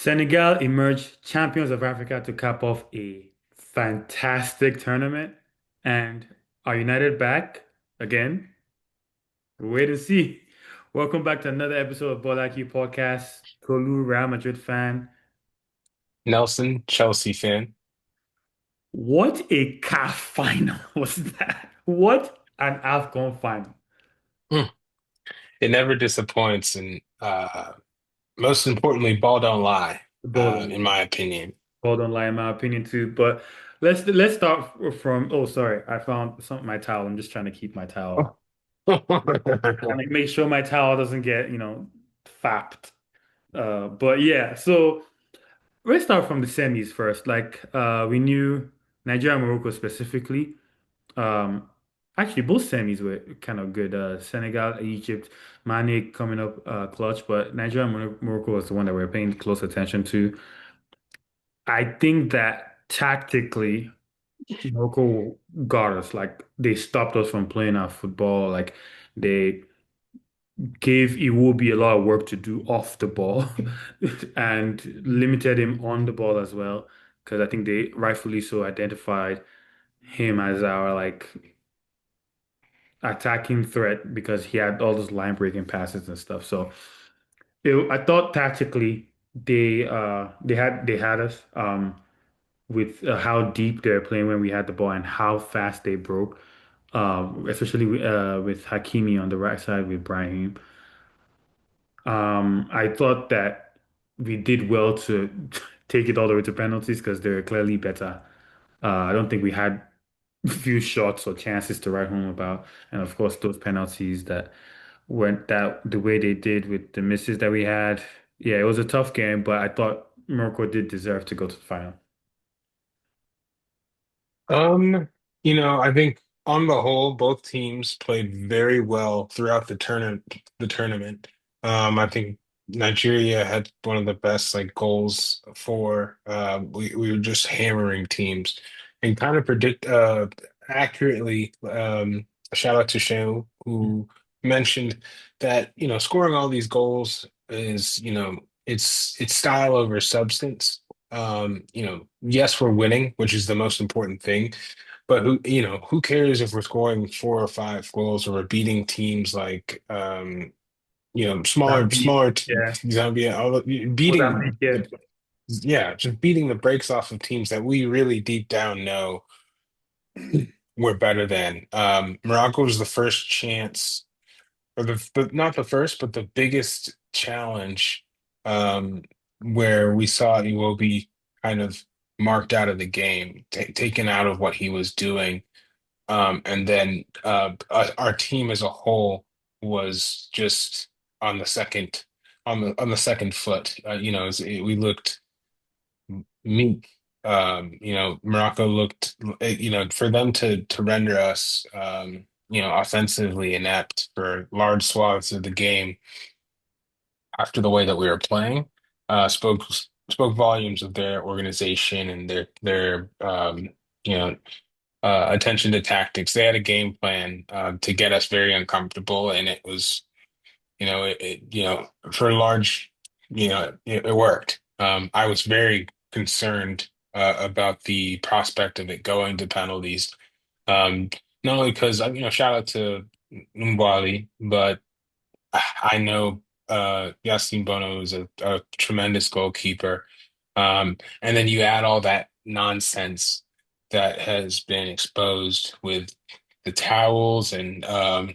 Senegal emerged champions of Africa to cap off a fantastic tournament. And are United back again? Wait to see. Welcome back to another episode of Ball IQ Podcast. Tolu, Real Madrid fan. Nelson, Chelsea fan. What a CAF final was that? What an AFCON final. Hmm. It never disappoints, and most importantly, ball don't lie, in Golden, my opinion. golden lie, in my opinion, too. But let's start from. Oh, sorry, I found my towel. I'm just trying to keep my towel. Trying to make sure my towel doesn't get, fapped. But yeah, so let's start from the semis first. We knew Nigeria and Morocco specifically. Um, Actually, both semis were kind of good. Senegal, Egypt, Mane coming up clutch, but Nigeria and Morocco was the one that we are paying close attention to. I think that tactically, Morocco got us. Like they stopped us from playing our football. Like they gave Iwobi a lot of work to do off the ball and limited him on the ball as well. Because I think they rightfully so identified him as our attacking threat because he had all those line breaking passes and stuff. So I thought tactically they had us with how deep they're playing when we had the ball and how fast they broke. Especially with Hakimi on the right side with Brahim. I thought that we did well to take it all the way to penalties because they're clearly better. I don't think we had few shots or chances to write home about, and of course those penalties that went that the way they did with the misses that we had. Yeah, it was a tough game, but I thought Morocco did deserve to go to the final. Um, I think on the whole, both teams played very well throughout the tournament. I think Nigeria had one of the best goals for we were just hammering teams and kind of predict accurately. Shout out to Shane who mentioned that scoring all these goals is it's style over substance. Yes, we're winning, which is the most important thing. But who cares if we're scoring 4 or 5 goals or we're beating teams like, Zambia, yeah, Zambia, Mozambique, beating yeah. the, yeah, just beating the brakes off of teams that we really deep down know we're better than. Morocco was the first chance, or not the first, but the biggest challenge, um, where we saw Iwobi kind of marked out of the game, taken out of what he was doing. And then our team as a whole was just on the second on the second foot. We looked meek. Morocco looked, for them to render us, offensively inept for large swaths of the game after the way that we were playing, spoke volumes of their organization and their you know attention to tactics. They had a game plan to get us very uncomfortable, and it was, for large, it worked. I was very concerned about the prospect of it going to penalties. Um, Not only because, shout out to Mbwali, but I know Yassine Bono is a tremendous goalkeeper. And then you add all that nonsense that has been exposed with the towels and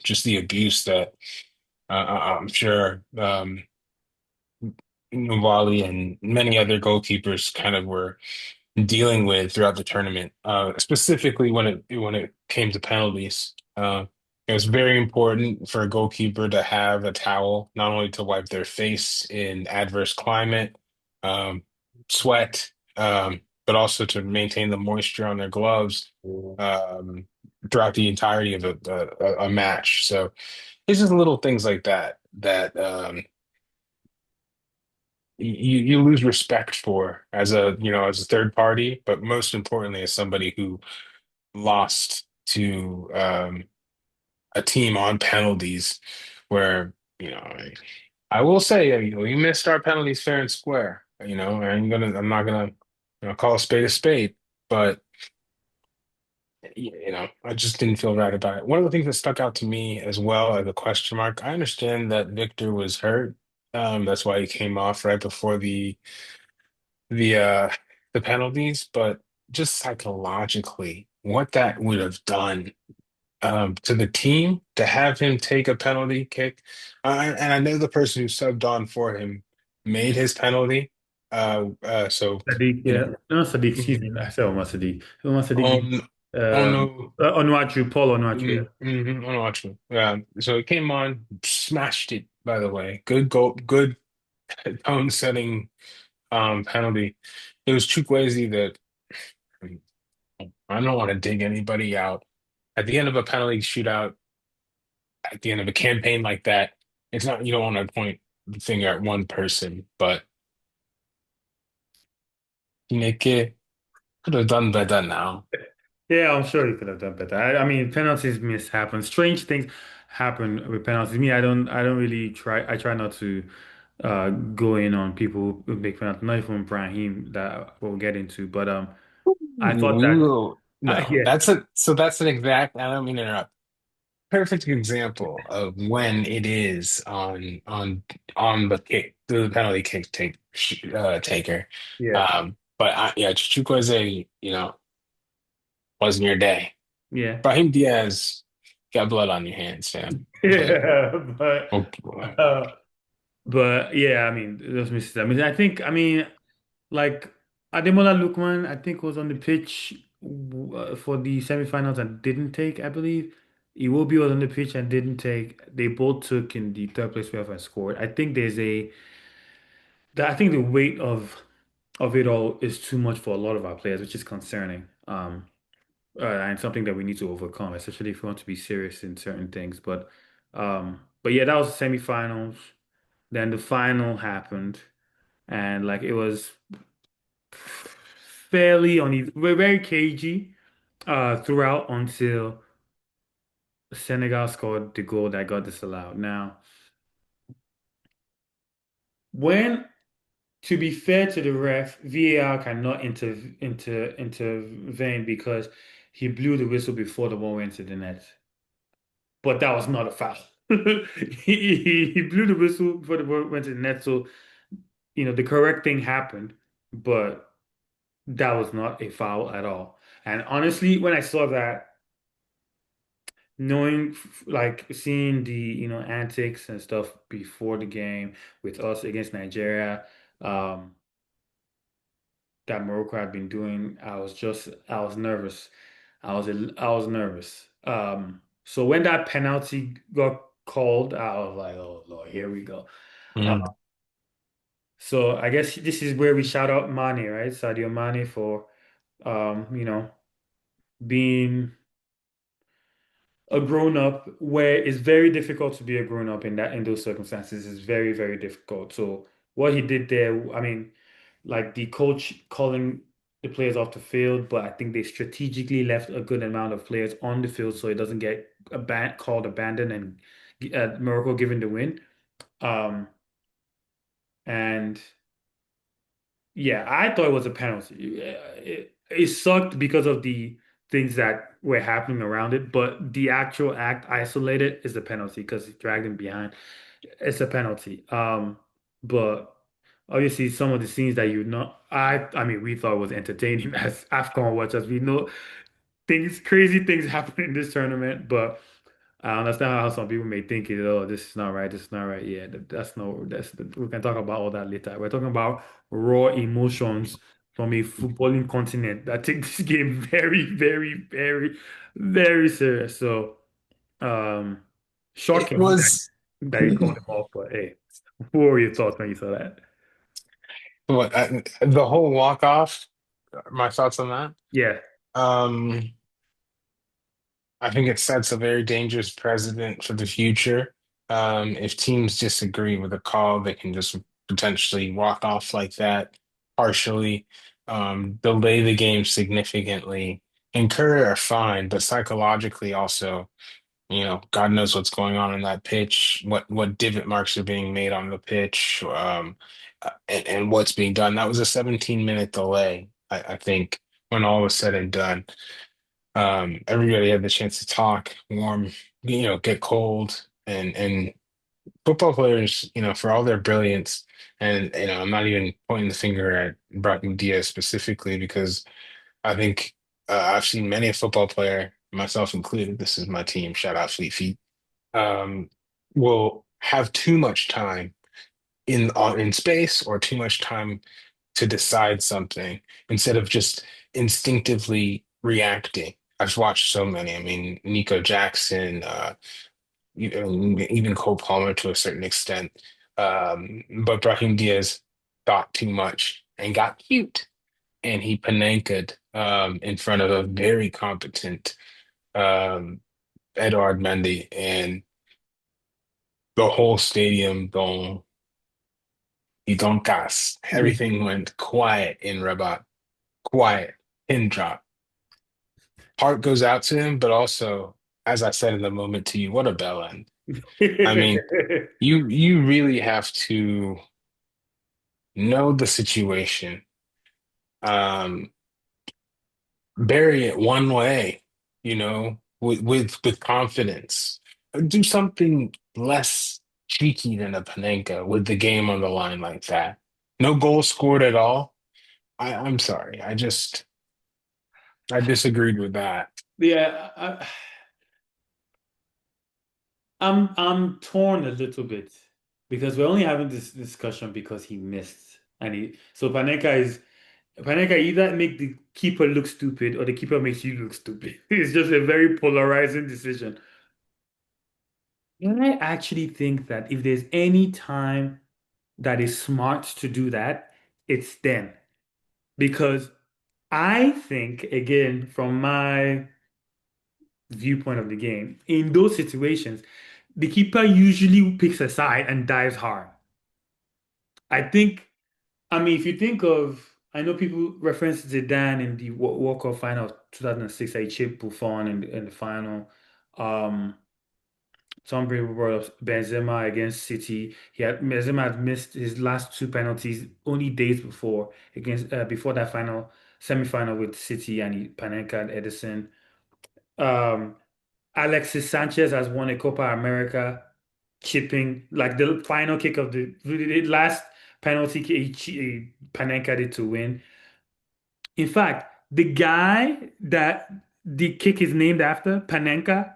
just the abuse that I'm sure Wally and many other goalkeepers kind of were dealing with throughout the tournament, specifically when it came to penalties. It was very important for a goalkeeper to have a towel, not only to wipe their face in adverse climate, um, sweat, but also to maintain the moisture on their gloves um, throughout the entirety of a match. So it's just little things like that you lose respect for as a third party, but most importantly as somebody who lost to a team on penalties where I will say, we missed our penalties fair and square. I'm not gonna, call a spade, but I just didn't feel right about it. One of the things that stuck out to me as well as a question mark, I understand that Victor was hurt. That's why he came off right before the uh the penalties, but just psychologically, what that would have done to the team to have him take a penalty kick. And I know the person who subbed on for him made his penalty. So, Sadiq, you yeah. know, No, Sadiq, excuse mhm. me. I said Omar Sadiq. Omar Sadiq. on on no, Onuachu, Paul Onuachu, yeah. unwatchable. Yeah. So it came on, smashed it, by the way. Good goal, good tone setting penalty. It was Chukwueze that I don't want to dig anybody out. At the end of a penalty shootout, at the end of a campaign like that, it's not, you don't want to point the finger at one person, but Chineke could have done better now. Yeah, I'm sure he could have done better. I mean, penalties miss happen. Strange things happen with penalties. Me, I don't really try. I try not to go in on people who make penalties. Not even Brahim that we'll get into. But I thought We that will, no, yeah, that's an exact, I don't mean to interrupt. Perfect example of when it is on the penalty kick taker. yeah, But yeah, Chukwueze, wasn't your day. yeah, Brahim Diaz got blood on your hands, fam. But yeah. oh, Uh, but yeah, I mean, those misses. I mean, like Ademola Lookman, I think was on the pitch for the semifinals and didn't take, I believe. Iwobi was on the pitch and didn't take. They both took in the third place wherever and scored. I think I think the weight of it all is too much for a lot of our players, which is concerning. And something that we need to overcome, especially if we want to be serious in certain things. But yeah, that was the semifinals. Then the final happened, and like it was fairly uneven, very cagey throughout until Senegal scored the goal that got disallowed. Now, when to be fair to the ref, VAR cannot intervene because he blew the whistle before the ball went to the net. But that was not a foul. He blew the whistle before the ball went to the net, so the correct thing happened, but that was not a foul at all. And honestly, when I saw that, knowing like seeing the antics and stuff before the game with us against Nigeria, um, that Morocco had been doing, I was nervous. I was nervous. So when that penalty got called, I was like, oh Lord, here we go. Uh, mm. so I guess this is where we shout out Mane, right? Sadio Mane for being a grown up where it's very difficult to be a grown up in those circumstances. It's very, very difficult. So what he did there, I mean, like the coach calling the players off the field, but I think they strategically left a good amount of players on the field so it doesn't get called abandoned and Morocco given the win. Um, and Yeah, I thought it was a penalty. It sucked because of the things that were happening around it, but the actual act isolated is a penalty because he dragged him behind. It's a penalty. But obviously some of the scenes that I mean, we thought was entertaining as AFCON watchers. We know crazy things happen in this tournament, but I understand how some people may think it, oh, this is not right, this is not right. Yeah, that's no, we can talk about all that later. We're talking about raw emotions from a footballing continent that take this game very, very, very, very serious. So, um, It shocking was that you called him off, but hey, what were your thoughts when you saw that? the whole walk off. My thoughts on that. Yeah, Um, I think it sets a very dangerous precedent for the future. If teams disagree with a call, they can just potentially walk off like that, partially, delay the game significantly. Incur are fine, but psychologically also, God knows what's going on in that pitch, what divot marks are being made on the pitch. and what's being done. That was a 17-minute delay, I think, when all was said and done. Everybody had the chance to talk, warm, get cold, and football players, for all their brilliance, and I'm not even pointing the finger at Brahim Diaz specifically because I think I've seen many a football player, myself included. This is my team. Shout out Fleet Feet. Um, will have too much time in space or too much time to decide something instead of just instinctively reacting. I've watched so many. I mean, Nico Jackson, even Cole Palmer to a certain extent. But Brahim Diaz thought too much and got cute, and he Panenka'd in front of a very competent um, Edouard Mendy, and the whole stadium going, he don't gas. Everything went quiet in Rabat, quiet, pin drop. Heart goes out to him, but also, as I said in the moment to you, what a bell end. I mean, you really have to know the situation, um, bury it one way, with confidence. Do something less cheeky than a Panenka with the game on the line like that. No goal scored at all. I'm sorry. I disagreed with that. Yeah, I'm torn a little bit because we're only having this discussion because he missed, and he so Panenka either make the keeper look stupid or the keeper makes you look stupid. It's just a very polarizing decision. And I actually think that if there's any time that is smart to do that, it's then. Because I think, again, from my viewpoint of the game, in those situations, the keeper usually picks a side and dives hard. I think, I mean, if you think of, I know people reference Zidane in the World Cup final of 2006, he chipped Buffon in the final. Um, Some people brought up Benzema against City. Benzema had missed his last two penalties only days before before that final semi-final with City, and he Panenka and Edison. Um, Alexis Sanchez has won a Copa America chipping like the final kick of the last penalty kick Panenka did to win. In fact, the guy that the kick is named after, Panenka,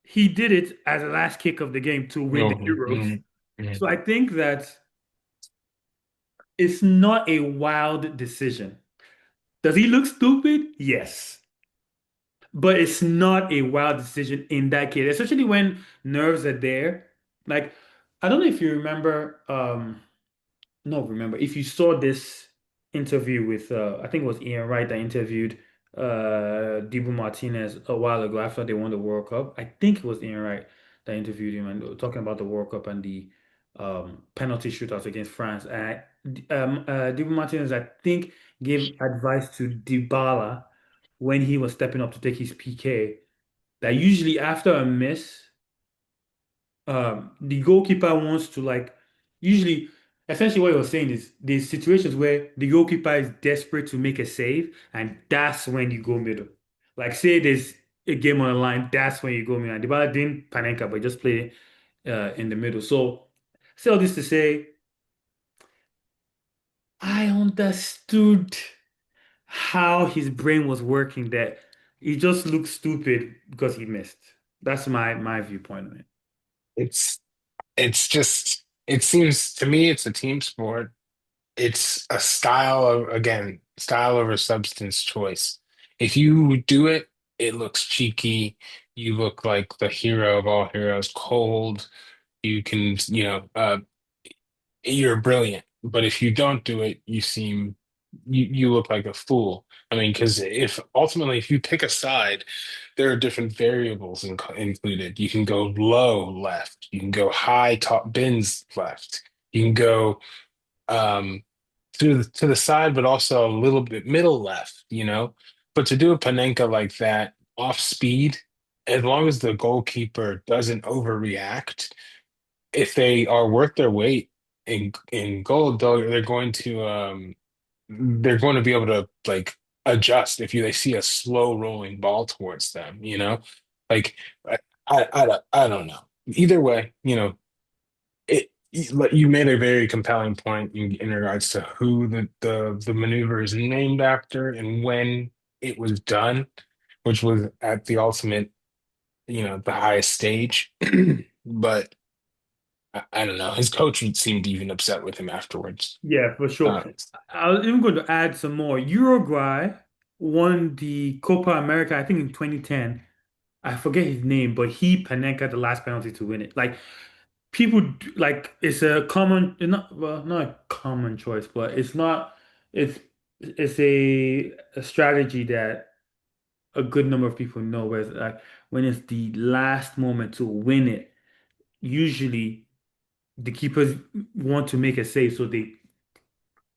he did it as the last kick of the game to win the Mhm, Euros. mhm, mhm. So I think that it's not a wild decision. Does he look stupid? Yes. But it's not a wild decision in that case, especially when nerves are there. Like, I don't know if you remember, no, remember, if you saw this interview with, I think it was Ian Wright that interviewed Dibu Martinez a while ago after they won the World Cup. I think it was Ian Wright that interviewed him and they were talking about the World Cup and the penalty shootouts against France. And Dibu Martinez, I think, gave advice to Dybala when he was stepping up to take his PK that usually after a miss, the goalkeeper wants to like usually essentially what he was saying is there's situations where the goalkeeper is desperate to make a save, and that's when you go middle. Like say there's a game on the line, that's when you go middle. And Dybala didn't Panenka, but just play in the middle. So say all this to say, I understood how his brain was working that he just looked stupid because he missed. That's my viewpoint on it. It's it's just it seems to me it's a team sport. It's a style over substance choice. If you do it, it looks cheeky. You look like the hero of all heroes, cold. You can, you're brilliant. But if you don't do it, you look like a fool. I mean, because if ultimately if you pick a side, there are different variables included. You can go low left, you can go high top bins left, you can go um to the side, but also a little bit middle left, you know. But to do a Panenka like that off speed, as long as the goalkeeper doesn't overreact, if they are worth their weight. in gold, though, they're going to be able to like adjust if they see a slow rolling ball towards them, you know? Like I don't know. Either way, you made a very compelling point in regards to who the maneuver is named after and when it was done, which was at the ultimate, the highest stage. But I don't know. His coach seemed even upset with him afterwards. Yeah, for sure. Uh, I was even going to add some more. Uruguay won the Copa America, I think in 2010. I forget his name, but he Panenka the last penalty to win it. Like like it's a common, not well, not a common choice, but it's not. It's a strategy that a good number of people know. Where it's like when it's the last moment to win it, usually the keepers want to make a save, so they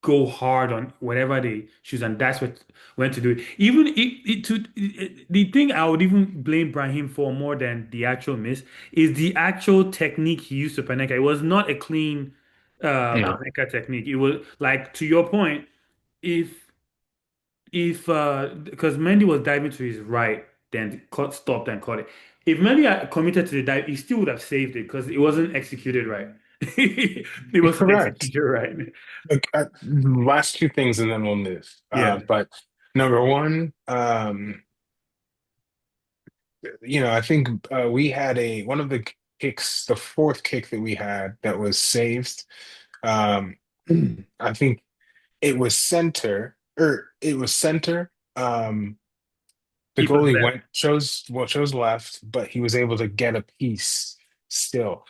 go hard on whatever they choose, and that's what when to do it. Even the thing I would even blame Brahim for more than the actual miss is the actual technique he used to Panenka. It was not a clean no, Panenka technique. It was like to your point, if because Mendy was diving to his right, then caught stopped and caught it. If Mendy had committed to the dive, he still would have saved it because it wasn't executed right. It wasn't correct. executed right. Like last two things, and then we'll move. Yeah. But number one, I think we had one of the kicks, the fourth kick that we had that was saved. Um, I think it was center. The Keeper goalie left. chose left, but he was able to get a piece still.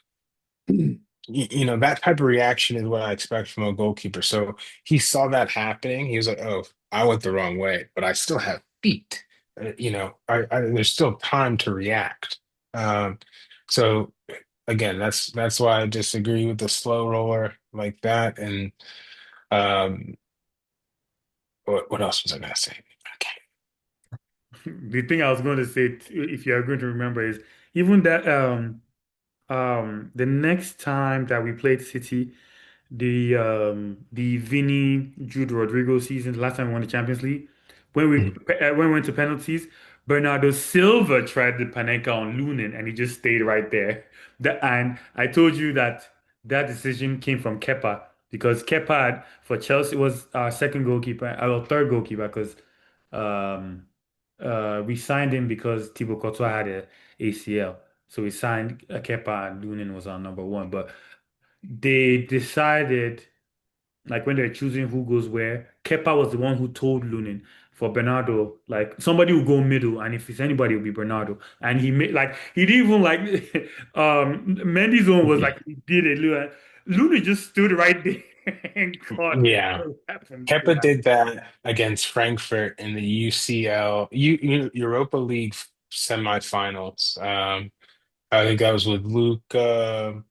That type of reaction is what I expect from a goalkeeper. So he saw that happening. He was like, "Oh, I went the wrong way, but I still have feet. There's still time to react." Um, so again, that's why I disagree with the slow roller like that. And um, what else was I gonna say? Okay. The thing I was going to say, if you are going to remember, is even that the next time that we played City, the Vinny Jude Rodrigo season, the last time we won the Champions League, Mhm. when we went to penalties, Bernardo Silva tried the Panenka on Lunin and he just stayed right there. And I told you that that decision came from Kepa because Kepa for Chelsea was our second goalkeeper, our third goalkeeper because um, we signed him because Thibaut Courtois had a ACL. So we signed Kepa and Lunin was our number one. But they decided, like when they're choosing who goes where, Kepa was the one who told Lunin for Bernardo, like somebody will go middle, and if it's anybody, it'll be Bernardo. And he made like he didn't even like Mendy's one was like he did it. Lunin just stood right there and caught Yeah. what happened to Kepa that. did that against Frankfurt in the UCL, Europa League semifinals. I think that was with Luke Jovic.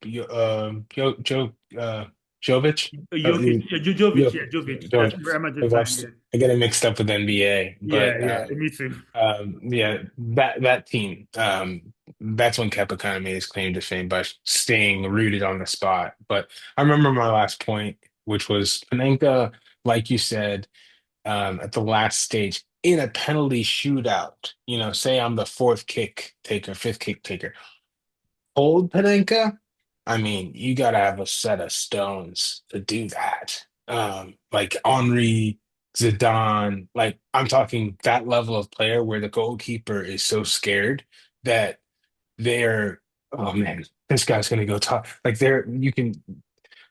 Jokic, Jovic, yeah, Jovic. That's Jovic. Real Madrid time, yeah. I get it mixed up with NBA, Yeah, but yeah, me too. yeah, that team. That's when Kepa kind of made his claim to fame by staying rooted on the spot. But I remember my last point, which was Panenka, like you said, at the last stage in a penalty shootout. Say I'm the fourth kick taker, fifth kick taker. Hold Panenka. I mean, you got to have a set of stones to do that. Like Henri, Zidane, like I'm talking that level of player where the goalkeeper is so scared that they're, oh man, this guy's gonna go top. Like you can,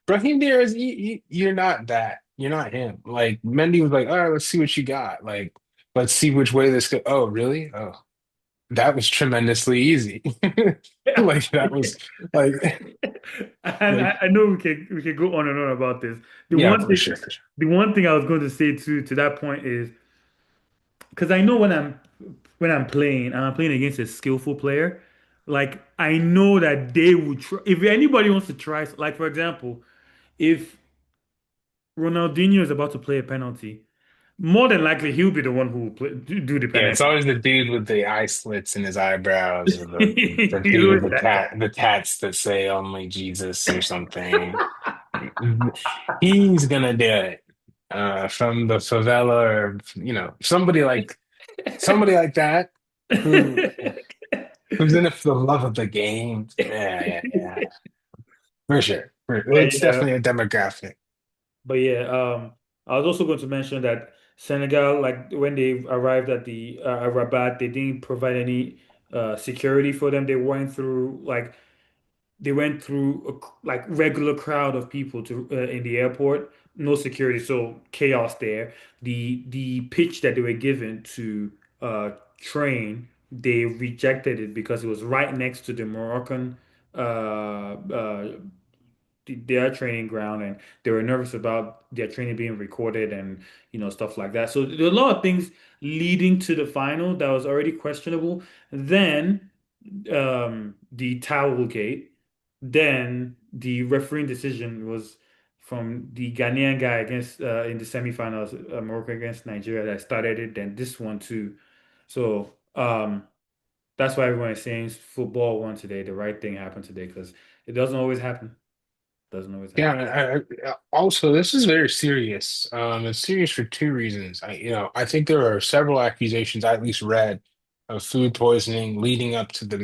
Brahim Diaz, you're not that. You're not him. Like Mendy was like, all right, let's see what you got. Like, let's see which way this go. Oh, really? Oh, that was tremendously easy. Like that was like And like I know we can go on and on about this. The yeah, one for thing sure, for sure. the one thing I was going to say to that point is because I know when I'm playing and I'm playing against a skillful player, like I know that they would try if anybody wants to try, like for example, if Ronaldinho is about to play a penalty, more than likely he'll be the one who will do the Yeah, it's penalty. always the dude with the eye slits in his eyebrows, or the He's dude with always that guy. the tats that say only Jesus or something. He's gonna do it. From the favela, or somebody like that who who's in it for the love of the game. Yeah, yeah, yeah. For sure. But It's yeah, definitely a demographic. but yeah, I was also going to mention that Senegal, like when they arrived at the Rabat, they didn't provide any security for them. They went through like regular crowd of people to in the airport, no security, so chaos there. The pitch that they were given to train, they rejected it because it was right next to the Moroccan their training ground, and they were nervous about their training being recorded and stuff like that. So there are a lot of things leading to the final that was already questionable. Then the towel gate, then the refereeing decision was from the Ghanaian guy against in the semifinals, Morocco against Nigeria that started it. Then this one too. So that's why everyone is saying football won today. The right thing happened today because it doesn't always happen. Doesn't always Yeah, happen. also this is very serious. It's serious for two reasons. I think there are several accusations I at least read of food poisoning leading up to the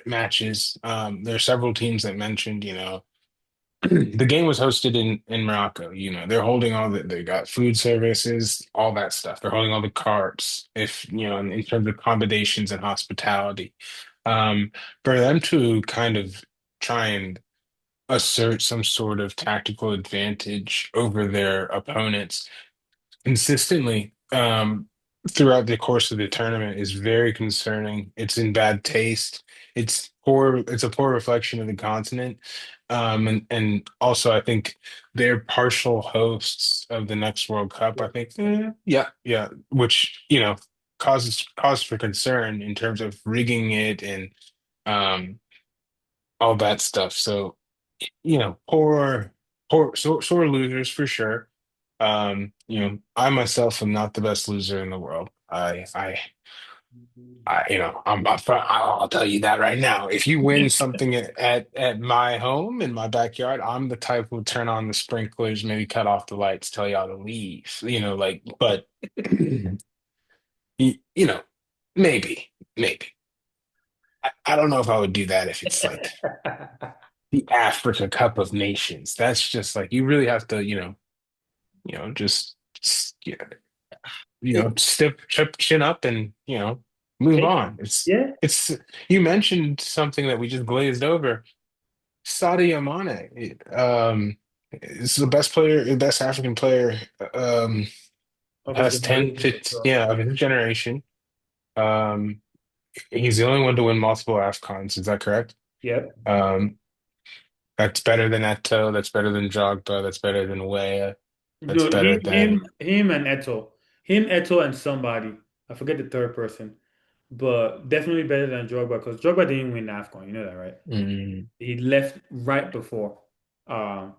matches. There are several teams that mentioned, the game was hosted in Morocco. They're holding they got food services, all that stuff. They're holding all the carts, if in terms of accommodations and hospitality. Um, for them to kind of try and assert some sort of tactical advantage over their opponents consistently throughout the course of the tournament is very concerning. It's in bad taste. It's poor. It's a poor reflection of the continent. And also, I think they're partial hosts of the next World Cup. I think, yeah, yeah, which causes cause for concern in terms of rigging it and um, all that stuff. So poor, sore losers for sure. I myself am not the best loser in the world. I'll tell you that right now. If you win something at my home in my backyard, I'm the type who will turn on the sprinklers, maybe cut off the lights, tell y'all to leave. But you know, maybe. I don't know if I would do that if it's like the Africa Cup of Nations. That's just like you really have to, just step chin up and move Take on. yeah. It's you mentioned something that we just glazed over. Sadio Mane, is the best player, the best African player, Of his past 10, generation for 15, sure. yeah, of his generation. Um, he's the only one to win multiple AFCONs. Is that correct? Yep. Um, that's better than Eto. That's better than Jogba. That's better than Weah. That's No, better than him and Eto. Him, Eto, and somebody. I forget the third person. But definitely better than Drogba because Drogba didn't win AFCON. You know that, right? mm, He left right before. Um,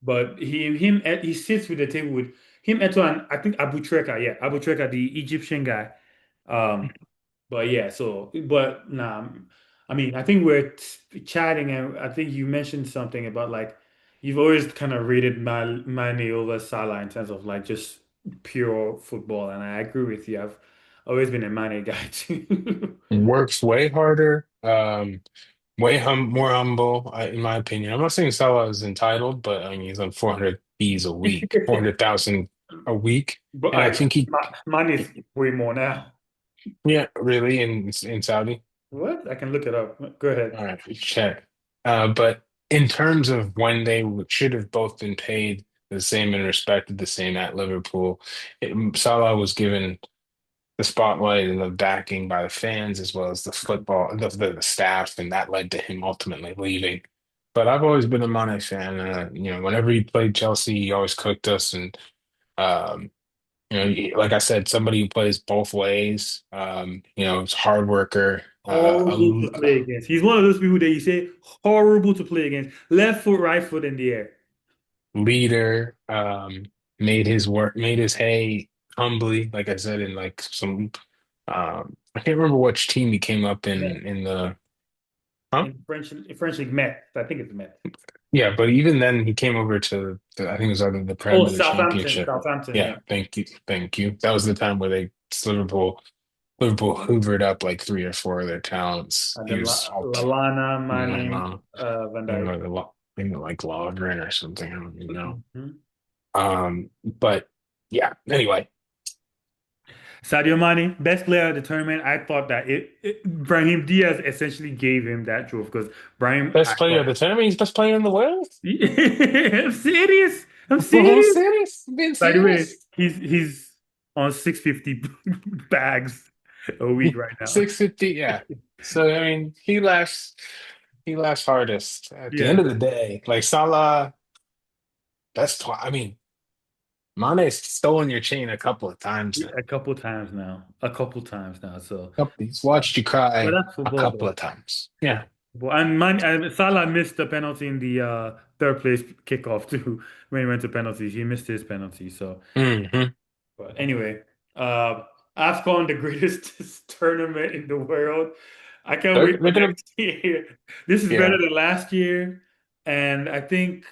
but he sits with the table with him, Eto, and I think Abu Treka. Yeah, Abu Treka, the Egyptian guy. Um, But yeah, but nah, I mean, I think we're chatting, and I think you mentioned something about like you've always kind of rated Mane over Salah in terms of like just pure football, and I agree with you. I've always been a Mane guy too. works way harder. More humble, in my opinion. I'm not saying Salah is entitled, but I mean he's on 400 Bs a week, 400,000 a week, But and I think Mane is way more now. yeah, really in Saudi. What? I can look it up. Go ahead. All right, check. But in terms of when they should have both been paid the same and respected the same at Liverpool, Salah was given the spotlight and the backing by the fans as well as the staff, and that led to him ultimately leaving. But I've always been a Mane fan. Whenever he played Chelsea, he always cooked us. And um, like I said, somebody who plays both ways. He's a hard worker, Horrible to play against. He's one of those people that you say horrible to play against. Left foot, right foot in the air. leader. Made his hay humbly, like I said, in like some. I can't remember which team he came up Met in the. Huh? in French League Met. I think it's Met. Yeah, but even then, he came over to I think it was either the Prem Oh, or the Southampton, Championship. Southampton, Yeah, yeah. thank you, thank you. That was the time where Liverpool hoovered up like three or four of their talents. And He then was helped. Lalana, Mane, Um, Van I don't Dijk. know, I think like Logren or something. I don't even know. Mhm. But yeah. Anyway, Sadio Mane, best player of the tournament. I thought that Brahim Diaz essentially gave him that trophy because Brahim, I best player thought, of the tournament. He's best player in the world. I'm serious. I'm I'm serious. serious. Being By the way, serious. he's on 650 bags a week right now. 650. Yeah. So I mean, he laughs hardest. At the end Yeah, of the day, like Salah, I mean, Mane's stolen your chain a couple of times now. a couple times now. A couple times now. So, He's uh, watched you but cry that's a football, couple though. of times. Yeah. Well, and Salah missed the penalty in the third place kickoff too when he went to penalties. He missed his penalty. So, Hmm. but anyway, uh, AFCON, the greatest tournament in the world. I can't wait for They're gonna, next year. This is better yeah. than last year, and I think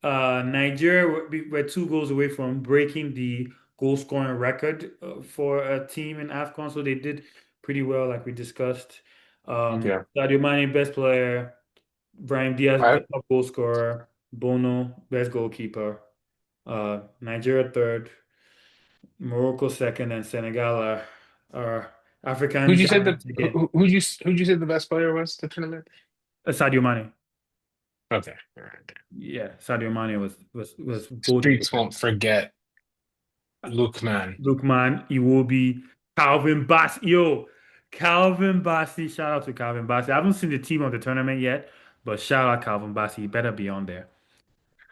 Nigeria were 2 goals away from breaking the goal scoring record for a team in AFCON, so they did pretty well, like we discussed. Yeah. Sadio Mane, best player. Brahim Diaz, the I, top goal scorer. Bono, best goalkeeper. Nigeria third. Morocco second, and Senegal are African who'd you say the giants again. who'd you say the best player was the tournament? Sadio Mane. Okay. All right. Yeah, Sadio Mane was both Streets won't forget Lookman. Lukman, Iwobi, Calvin Bassey. Yo, Calvin Bassey. Shout out to Calvin Bassey. I haven't seen the team of the tournament yet, but shout out Calvin Bassey. He better be on there.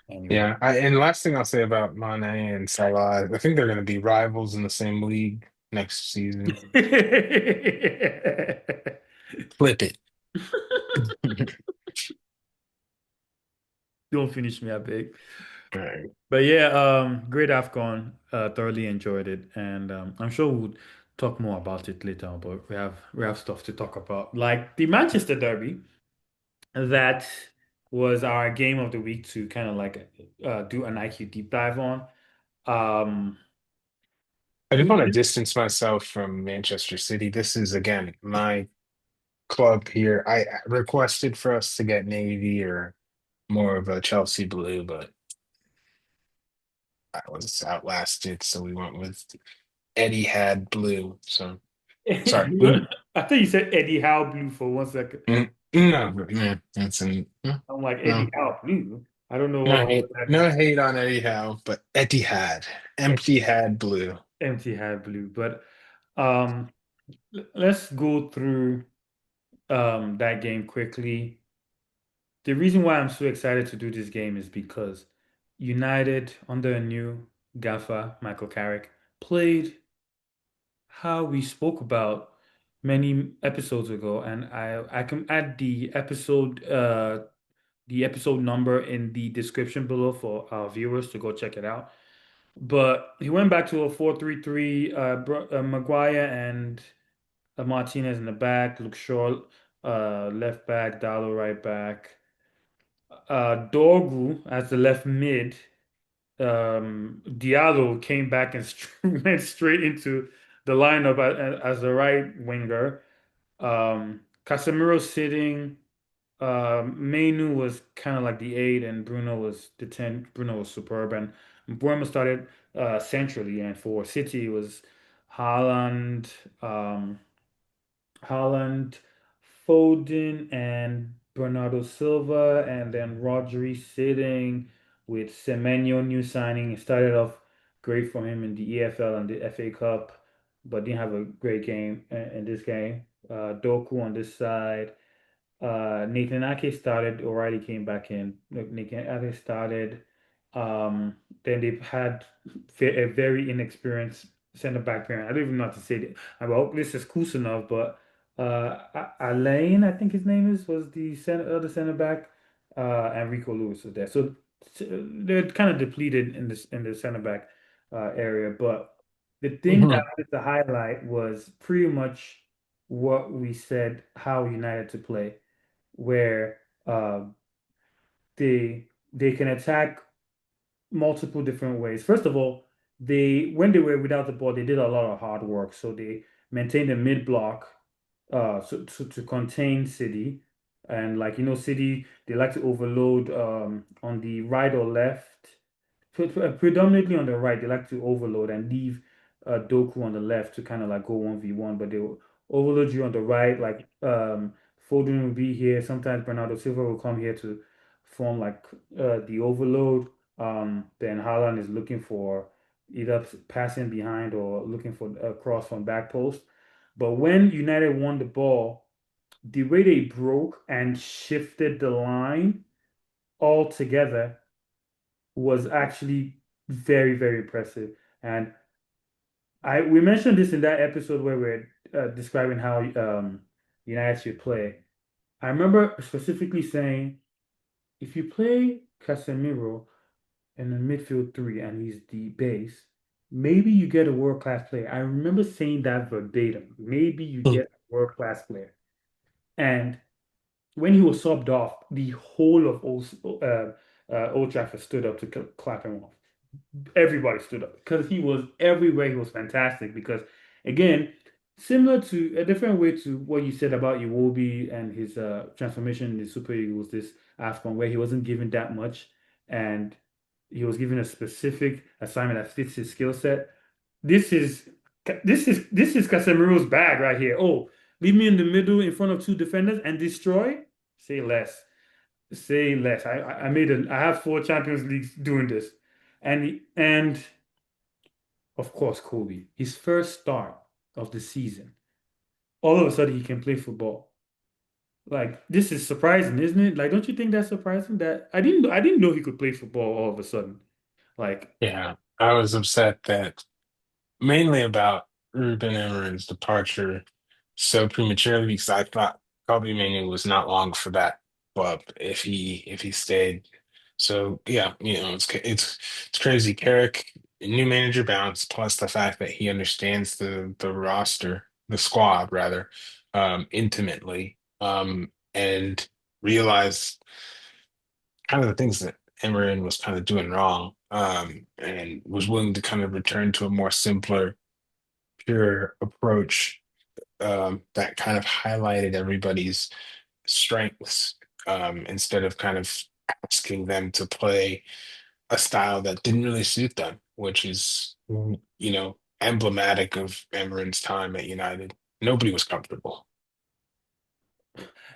Anyway. Yeah. And last thing I'll say about Mane and Salah, I think they're going to be rivals in the same league next season. Flip it. Don't finish me, I beg. All right. But yeah, great AFCON. Thoroughly enjoyed it, and I'm sure we'll talk more about it later on. But we have stuff to talk about, like the Manchester Derby. That was our game of the week to kind of like do an IQ deep dive on. Um, I just we want to did- distance myself from Manchester City. This is again my club here. I requested for us to get navy or more of a Chelsea blue, but I was outlasted, so we went with Eddie had blue. So sorry. I thought you said Eddie Howe blue for 1 second. No, but yeah, that's I'm like Eddie no, Howe blue. I don't know what that no means. hate on Eddie Howe, but Eddie had empty had blue. Empty hat blue, but um, let's go through that game quickly. The reason why I'm so excited to do this game is because United, under a new gaffer, Michael Carrick, played how we spoke about many episodes ago, and I can add the episode number in the description below for our viewers to go check it out. But he went back to a 4-3-3, Maguire and Martinez in the back, Luke Shaw left back, Dallo right back, Dorgu as the left mid. Diallo came back and went straight into the lineup as the right winger. Casemiro sitting. Mainu was kind of like the eight, and Bruno was the 10. Bruno was superb, and Bruno started centrally, and for City it was Haaland, Haaland, Foden, and Bernardo Silva, and then Rodri sitting with Semenyo, new signing. It started off great for him in the EFL and the FA Cup, but didn't have a great game in this game. Doku on this side. Nathan Ake started. O'Reilly came back in. Nathan Ake started. Then they've had a very inexperienced center back pairing. I don't even know how to say it. I hope this is Kusanov, but Alain, I think his name was the other center back. Enrico Lewis was there. So they're kind of depleted in the center back area. But the thing that Mhm. was the highlight was pretty much what we said how United to play, where they can attack multiple different ways. First of all, they when they were without the ball, they did a lot of hard work. So they maintained a mid block to contain City. And like City, they like to overload on the right or left. Predominantly on the right, they like to overload and leave Doku on the left to kind of like go 1v1, but they will overload you on the right, like Foden will be here. Sometimes Bernardo Silva will come here to form like the overload. Then Haaland is looking for either passing behind or looking for a cross from back post. But when United won the ball, the way they broke and shifted the line altogether was actually very, very impressive. And we mentioned this in that episode where we're describing how United should play. I remember specifically saying if you play Casemiro in the midfield three and he's the base, maybe you get a world-class player. I remember saying that verbatim. Maybe you Hmm. get a world-class player. And when he was subbed off, the whole of Old Trafford stood up to clap him off. Everybody stood up because he was everywhere. He was fantastic because, again, similar to a different way to what you said about Iwobi and his transformation in the Super Eagles this AFCON, where he wasn't given that much and he was given a specific assignment that fits his skill set. This is this is Casemiro's bag right here. Oh, leave me in the middle in front of two defenders and destroy. Say less. Say less. I have four Champions Leagues doing this. And of course Kobe, his first start of the season. All of a sudden he can play football. Like this is surprising, isn't it? Like don't you think that's surprising that I didn't know he could play football all of a sudden. Like Yeah, I was upset that mainly about Ruben Amorim's departure so prematurely because I thought Kobe Manu was not long for that club if he stayed. So yeah, it's crazy. Carrick, new manager bounce, plus the fact that he understands the roster, the squad rather, intimately, and realized kind of the things that Emery was kind of doing wrong, and was willing to kind of return to a more simpler, pure approach, that kind of highlighted everybody's strengths, instead of kind of asking them to play a style that didn't really suit them, which is, emblematic of Emery's time at United. Nobody was comfortable.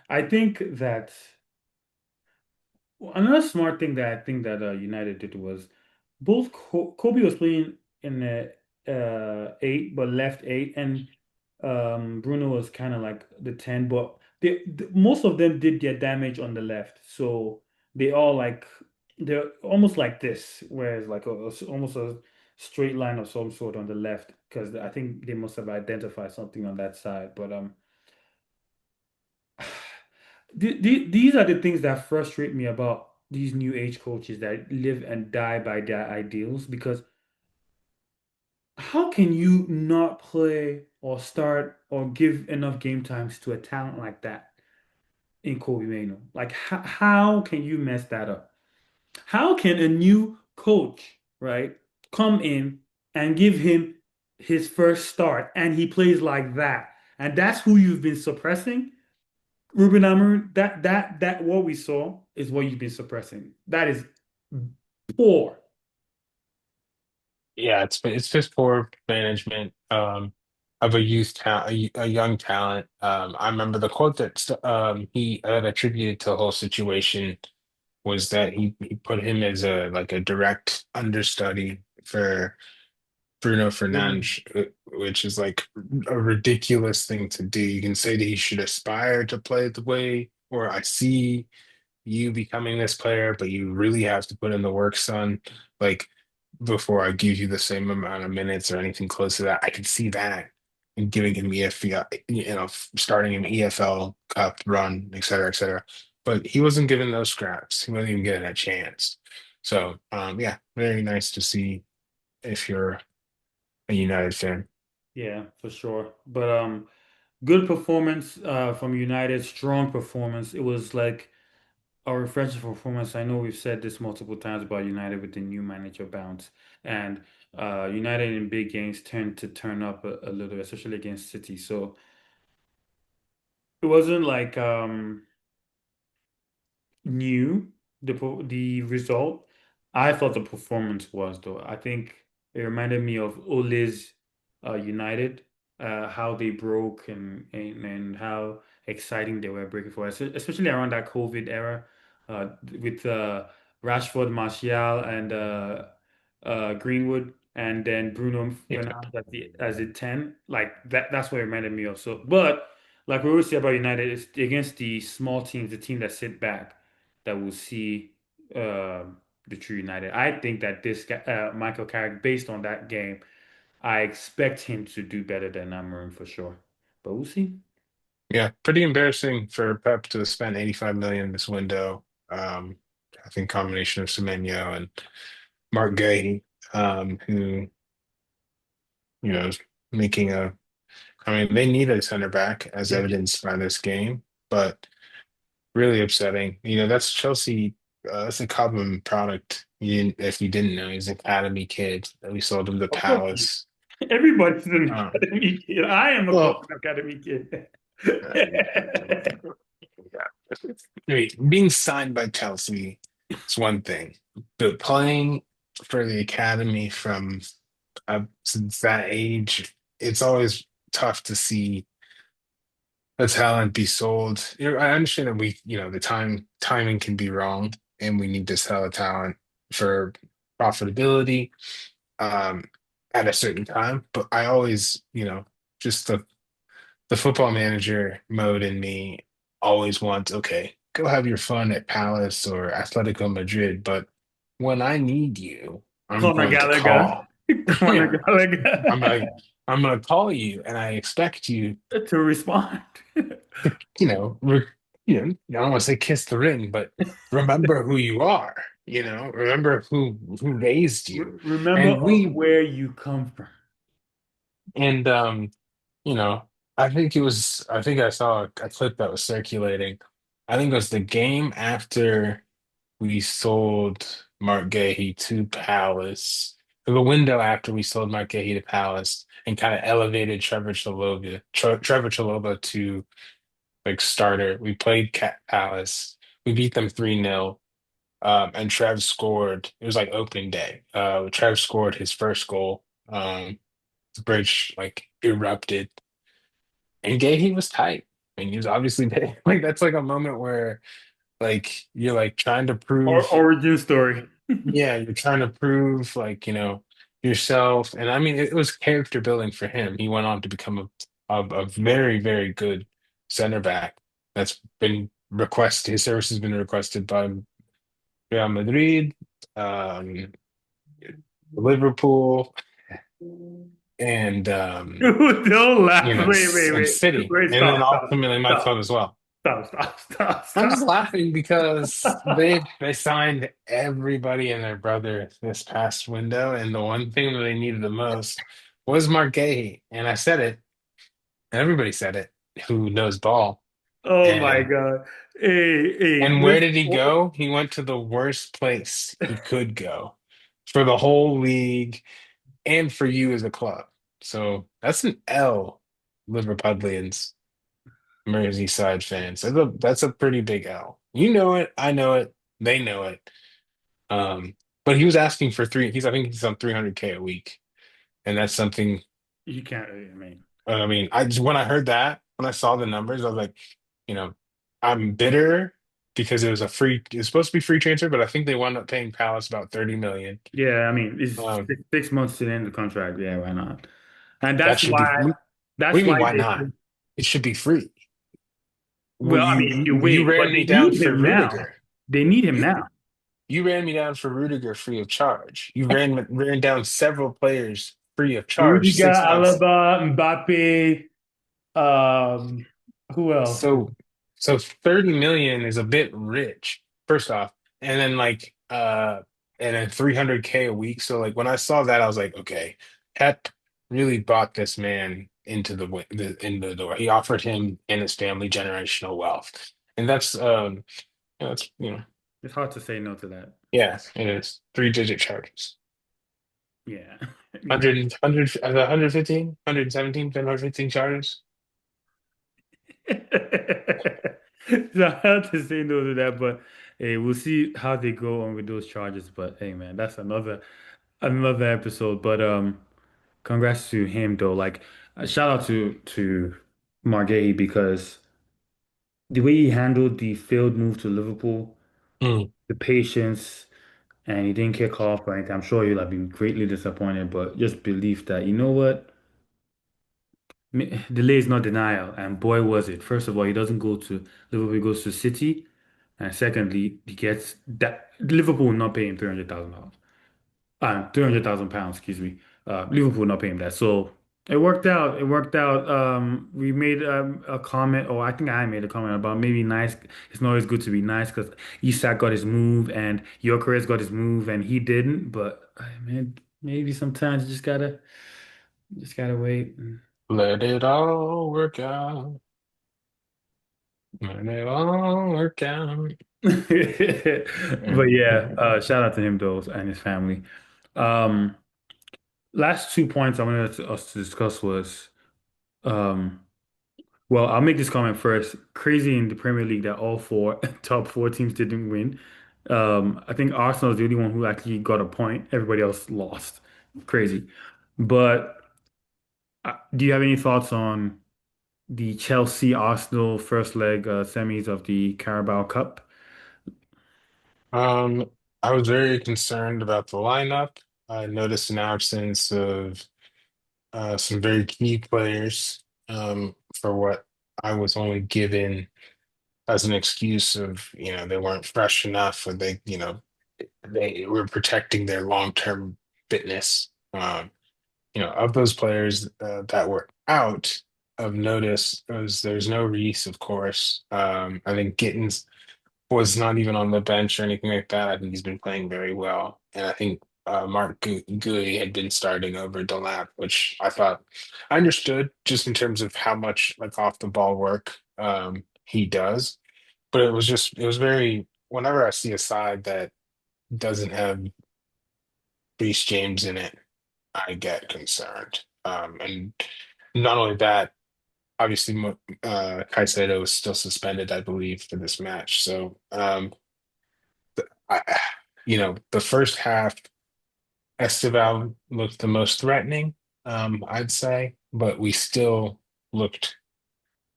I think that another smart thing that I think that United did was both Kobe was playing in the eight but left eight and Bruno was kind of like the 10 but most of them did their damage on the left so they all like they're almost like this whereas like almost a straight line of some sort on the left because I think they must have identified something on that side but these are the things that frustrate me about these new age coaches that live and die by their ideals because how can you not play or start or give enough game times to a talent like that in Kobe Mano? Like, how can you mess that up? How can a new coach, right, come in and give him his first start and he plays like that? And that's who you've been suppressing? Ruben Amorim, that what we saw is what you've been suppressing. That is poor. Yeah, it's just poor management, of a youth talent, a young talent. I remember the quote he attributed to the whole situation was that he put him as a like a direct understudy for Bruno Fernandes, which is like a ridiculous thing to do. You can say that he should aspire to play the way, or I see you becoming this player, but you really have to put in the work, son. Like before I give you the same amount of minutes or anything close to that, I can see that and giving him EFL, starting an EFL Cup run, et cetera, et cetera. But he wasn't given those scraps. He wasn't even getting a chance. So, yeah, very nice to see if you're a United fan. Yeah, for sure. But good performance from United, strong performance. It was like a refreshing performance. I know we've said this multiple times about United with the new manager bounce, and United in big games tend to turn up a little, especially against City. So it wasn't like new the result. I thought the performance was though. I think it reminded me of Ole's United, how they broke and how exciting they were breaking for us, especially around that COVID era, with Rashford, Martial, and Greenwood, and then Bruno Yeah, Fernandes as a 10. Like that's what it reminded me of. So, but like we always say about United, it's against the small teams, the team that sit back that will see uh, the true United. I think that this guy, Michael Carrick, based on that game, I expect him to do better than Amarim for sure. But we'll see. yeah, pretty embarrassing for Pep to spend 85 million this window. I think combination of Semenyo and Mark Gay, who is making a. I mean, they need a center back, as Yeah. evidenced by this game, but really upsetting. That's Chelsea. That's a Cobham product. If you didn't know, he's an academy kid that we sold him to Of course, he is. Palace. Everybody's an Um, academy kid. I am a well, Cobham academy kid. yeah. I mean, being signed by Chelsea is one thing, but playing for the academy from since that age, it's always tough to see the talent be sold. I understand that the timing can be wrong, and we need to sell a talent for profitability um, at a certain time. But I always, just the football manager mode in me always wants, okay, go have your fun at Palace or Atletico Madrid, but when I need you, I'm Conor going to Gallagher. call. Conor Yeah, I'm Gallagher like, I'm going to call you, and I expect you to respond. you know, re I don't want to say kiss the ring, but remember who you are, remember who raised you. Remember And of we where you come from. and you know, I think I saw a clip that was circulating. I think it was the game after we sold Mark Gahey to Palace, or the window after we sold Mark Gahey to Palace and kind of elevated Trevor Chalobah to like starter. We played Cat Palace. We beat them 3-0. And Trev scored. It was like opening day. Trev scored his first goal. The bridge like erupted. And Gahey was tight. I mean, he was obviously like that's like a moment where like you're like trying to Or prove, origin story. yeah, you're trying to prove like, yourself. And I mean, it was character building for him. He went on to become a very, very good center back that's been requested. His service has been requested by Real Madrid, um, Liverpool, and Don't laugh. and Wait. City, Wait, and then stop, stop, ultimately my stop, club as well. I'm just stop. laughing because they signed everybody and their brother this past window, and the one thing that they needed the most was Mark Gahey. And I said it, and everybody said it who knows ball. Oh my And God. Hey, where did he go? He went to the worst place he could go for the whole league and for you as a club. So that's an L, Liverpudlians. Merseyside fans. That's a pretty big L. You know it, I know it, they know it. Um, but he was asking for I think he's on 300K a week. And that's something, you can't, I mean, I mean, when I heard that, when I saw the numbers, I was like, you know, I'm bitter because it was supposed to be free transfer, but I think they wound up paying Palace about 30 million. yeah, I mean, it's Um, 6 months to the end of the contract. Yeah, why not? And that should be, what do that's you why mean, why they, not? It should be free. Well, well, I mean, if you you wait, but ran they me down need for him now. Rudiger. They need him You now. You ran me down for Rudiger free of charge. You ran down several players free of charge Rudiger, 6 months. Alaba, Mbappe, um, who else? So so 30 million is a bit rich, first off. And then and then 300K a week. So like when I saw that, I was like, okay, Pep really bought this man into the door. He offered him and his family generational wealth. And that's Yeah, that's, It's hard to say no to that. yeah, it is. Three-digit charges. Yeah. 100, 115, 117, 115 charges. So I have to say no to that, but hey, we'll see how they go on with those charges. But hey, man, that's another episode. But congrats to him though. Like, shout out to Margay because the way he handled the failed move to Liverpool, Mm. the patience, and he didn't kick off or anything. I'm sure you'll have been greatly disappointed, but just believe that you know what. Delay is not denial, and boy was it. First of all, he doesn't go to Liverpool, he goes to City, and secondly, he gets that Liverpool will not pay him $300,000. 300,000 pounds, excuse me. Liverpool will not pay him that. So it worked out. It worked out. We made a comment, or I think I made a comment about maybe nice. It's not always good to be nice because Isak got his move and Gyökeres got his move and he didn't. But man, maybe sometimes you just gotta wait. Let it all work out. Let it all work out. But yeah, shout out to him though and his family. Um, Last 2 points I wanted us to discuss was um, well, I'll make this comment first. Crazy in the Premier League that all four top four teams didn't win. I think Arsenal is the only one who actually got a point. Everybody else lost. Crazy. But do you have any thoughts on the Chelsea Arsenal first leg semis of the Carabao Cup? Um, I was very concerned about the lineup. I noticed an absence of some very key players for what I was only given as an excuse of, they weren't fresh enough or they were protecting their long-term fitness. Of those players that were out of notice, there's no Reese, of course. I think Gittins was not even on the bench or anything like that. I think he's been playing very well. And I think Mark Gui had been starting over Delap, which I thought I understood just in terms of how much like off the ball work he does. But it was very, whenever I see a side that doesn't have Reece James in it, I get concerned. And not only that, obviously, Caicedo is still suspended, I believe, for this match. So, I, the first half, Esteval looked the most threatening, I'd say, but we still looked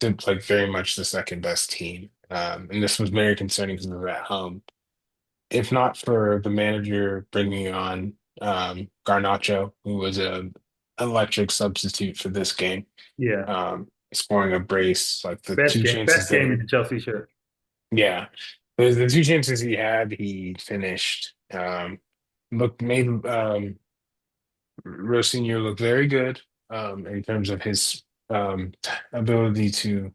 like very much the second best team. And this was very concerning because we were at home. If not for the manager bringing on Garnacho, who was a electric substitute for this game, Yeah. scoring a brace, like the two chances Best that game in he, the Chelsea shirt. yeah, the two chances he had, he finished. Made Rosinho look very good in terms of his ability to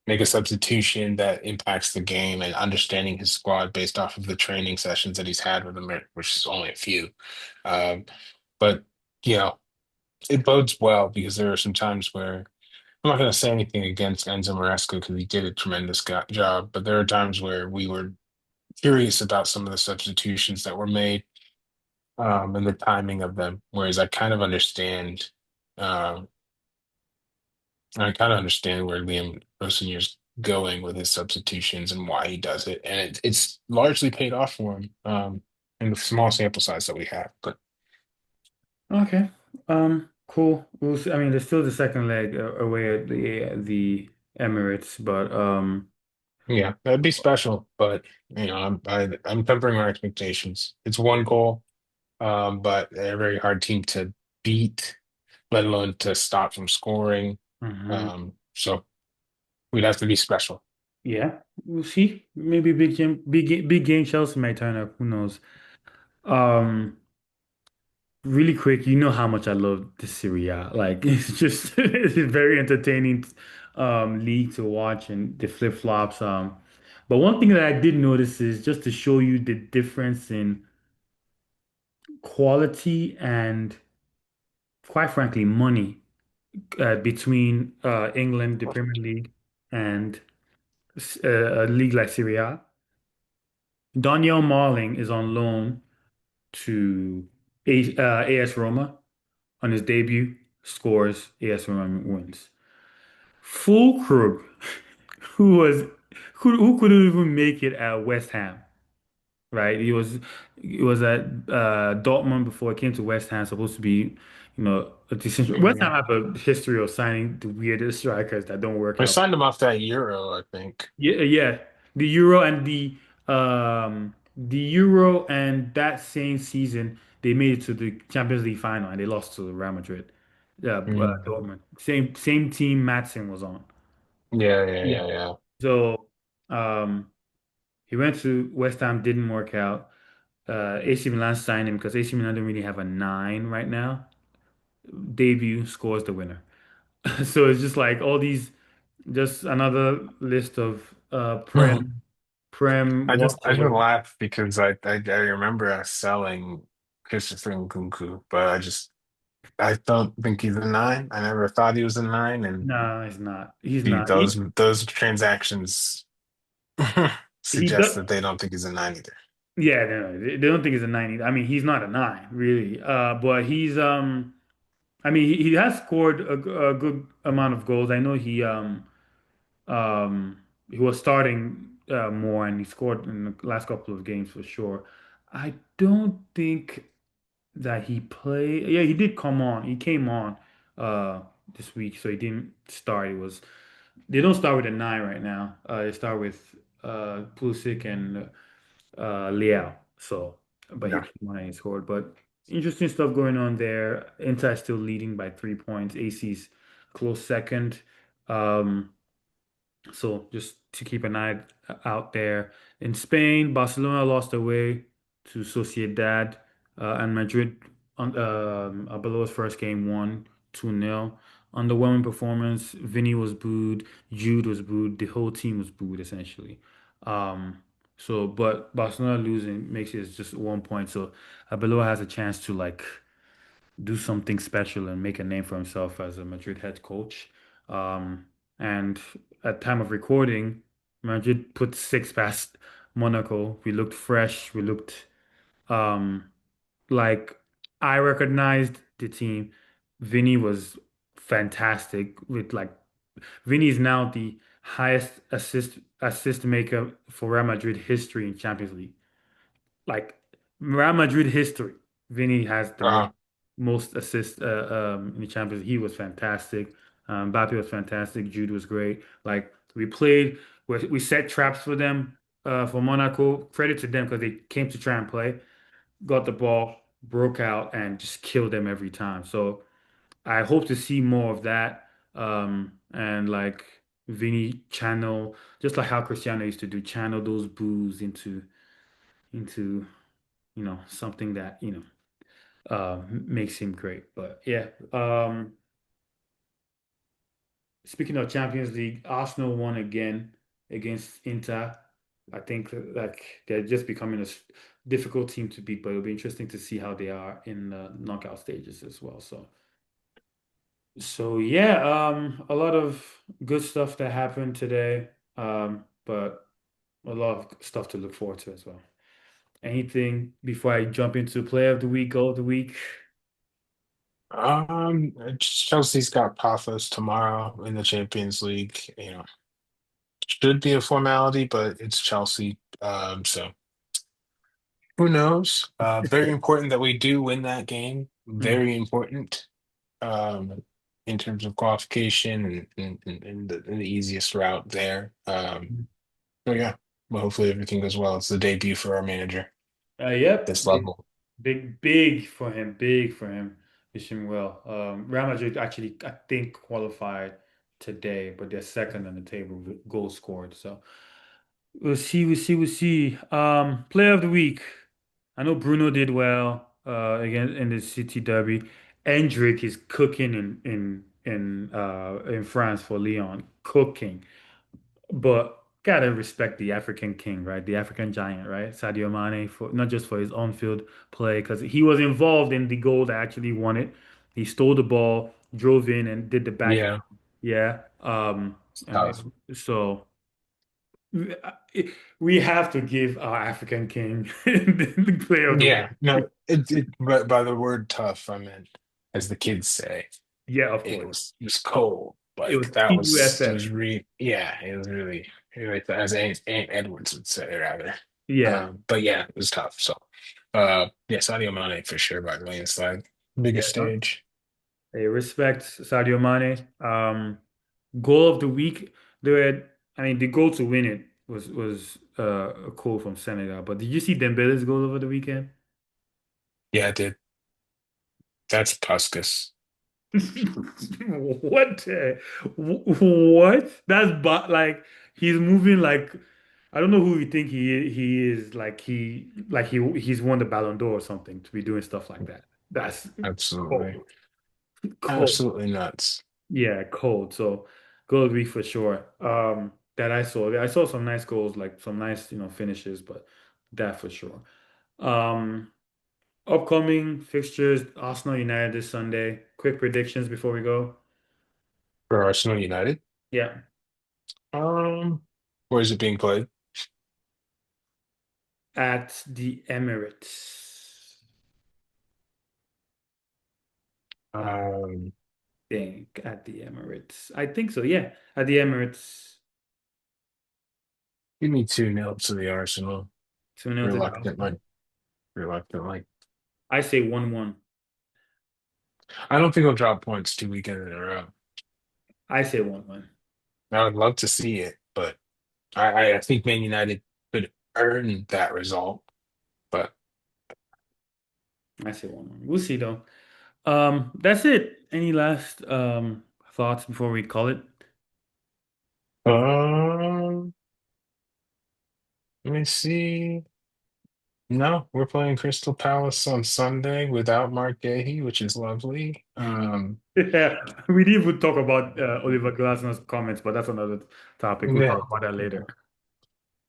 make a substitution that impacts the game and understanding his squad based off of the training sessions that he's had with them, which is only a few. Um, but you know, it bodes well because there are some times where I'm not going to say anything against Enzo Maresca because he did a tremendous job, but there are times where we were curious about some of the substitutions that were made and the timing of them. Whereas um, I kind of understand where Liam Rosinier's going with his substitutions and why he does it, and it's largely paid off for him in the small sample size that we have. But Okay. Cool. We'll see. I mean, there's still the second leg away at the Emirates, but yeah, that'd be special. But I'm tempering my expectations. It's one goal, but they're a very hard team to beat, let alone to stop from scoring. mhm. So we'd have to be special. Yeah, we'll see. Maybe big game Chelsea might turn up. Who knows? Um, really quick, you know how much I love the Serie A. Like it's just it's a very entertaining league to watch and the flip-flops. But one thing that I did notice is just to show you the difference in quality and quite frankly money between England, the Premier League, and a league like Serie A. Daniel Marling is on loan to AS Roma. On his debut, scores, AS Roma wins. Fulkrug, who was who couldn't even make it at West Ham, right? He was at Dortmund before he came to West Ham, supposed to be, a decent. West Ham Mm. have a history of signing the weirdest strikers that don't work I out. signed him off that Euro, I think. Yeah, yeah. The Euro and the Euro and that same season they made it to the Champions League final and they lost to Real Madrid. Yeah, Mm. Dortmund. Same team Matson was on. Yeah, yeah, Yeah. yeah, yeah. So he went to West Ham, didn't work out. AC Milan signed him because AC Milan don't really have a nine right now. Debut scores the winner. So it's just like all these, just another list of Prem I just watchable. laugh because I remember us selling Christopher Nkunku, but I don't think he's a nine. I never thought he was a nine, and No, he's not. He's the, not. those transactions He suggest does. that they don't think he's a nine either. Yeah, no, they don't think he's a 90. I mean, he's not a nine, really. But I mean, he has scored a good amount of goals. I know he was starting more and he scored in the last couple of games for sure. I don't think that he played. Yeah, he did come on. He came on this week, so he didn't start. It was They don't start with a nine right now. They start with Pulisic and Liao. So, but he Yeah. came on and he scored. But interesting stuff going on there. Inter is still leading by 3 points. AC's close second. Um, so just to keep an eye out there. In Spain, Barcelona lost away to Sociedad, and Madrid on Arbeloa's first game won 2-0. Underwhelming performance. Vinny was booed, Jude was booed, the whole team was booed essentially. Um, but Barcelona losing makes it just 1 point. So Arbeloa has a chance to like do something special and make a name for himself as a Madrid head coach. And at time of recording, Madrid put six past Monaco. We looked fresh. We looked um, like I recognized the team. Vinny was fantastic with like Vinny is now the highest assist maker for Real Madrid history in Champions League, like Real Madrid history. Vinny has the Uh-huh. most assists in the Champions League. He was fantastic. Mbappe was fantastic. Jude was great. Like we set traps for them for Monaco. Credit to them because they came to try and play, got the ball, broke out, and just killed them every time. So I hope to see more of that. And like Vinny channel, just like how Cristiano used to do, channel those boos into something that, makes him great. But yeah, speaking of Champions League, Arsenal won again against Inter. I think like they're just becoming difficult team to beat, but it'll be interesting to see how they are in the knockout stages as well. So yeah, a lot of good stuff that happened today, but a lot of stuff to look forward to as well. Anything before I jump into player of the week, goal of the week? Chelsea's got Paphos tomorrow in the Champions League. Should be a formality, but it's Chelsea. So who knows? Very important that we do win that game. Mm. Very important in terms of qualification and the easiest route there. So yeah, well, hopefully everything goes well. It's the debut for our manager Yep, this level. big for him, big for him. Wish him well. Real Madrid actually, I think, qualified today, but they're second on the table with goals scored. So we'll see. Player of the week. I know Bruno did well again in the City Derby. Endrick is cooking in France for Lyon, cooking. But gotta respect the African king, right? The African giant, right? Sadio Mane for not just for his on-field play, because he was involved in the goal that actually won it. He stole the ball, drove in, and did the back. Yeah, Yeah. it's And tough. so. we have to give our African king the player of the Yeah, week. no, but by the word tough, I meant, as the kids say, Yeah, of it course. was cold. It was Like that was it TUFF. was re yeah, it was really as Aunt Edwards would say rather. Yeah, But yeah, it was tough. So yeah, Sadio Mane for sure by the landslide. yeah. Biggest No? stage. Hey, respect Sadio Mane. Goal of the week. I mean, the goal to win it was a goal from Senegal. But did you see Dembele's goal over the weekend? Yeah, it did. That's Puskas. What? What? That's but like he's moving like I don't know who you think he is. He's won the Ballon d'Or or something to be doing stuff like that. That's Absolutely. cold, cold. Absolutely nuts. Yeah, cold. So goal of the week for sure. That I saw some nice goals, like some nice finishes, but that for sure. Um, Upcoming fixtures: Arsenal United this Sunday. Quick predictions before we go. For Arsenal United. Yeah. Um, where is it being played? At the Emirates. I Um, think at the Emirates. I think so. Yeah, at the Emirates. Give me 2-0 to the Arsenal. 2-0 to the Reluctantly. Arsenal. Reluctantly. I say 1-1. I don't think we'll drop points 2 weekends in a row. I say 1-1. I would love to see it, but I think Man United could earn that result. But I say 1-1. We'll see though. That's it. Any last thoughts before we call it? um, let me see. No, we're playing Crystal Palace on Sunday without Mark Gahey, which is lovely. Yeah, we didn't even talk about Oliver Glasner's comments, but that's another topic. We'll Yeah. talk about that later.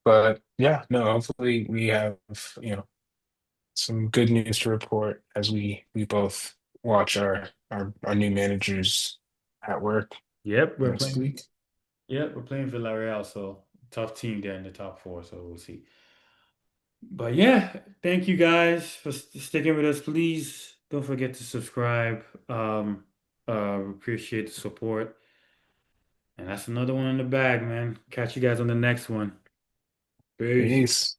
But yeah, no, hopefully we have, you know, some good news to report as we both watch our new managers at work Yep, we're next playing. week. Yep, we're playing Villarreal, so tough team there in the top four. So we'll see. But yeah, thank you guys for sticking with us. Please don't forget to subscribe. Appreciate the support. And that's another one in the bag, man. Catch you guys on the next one. Peace. Peace.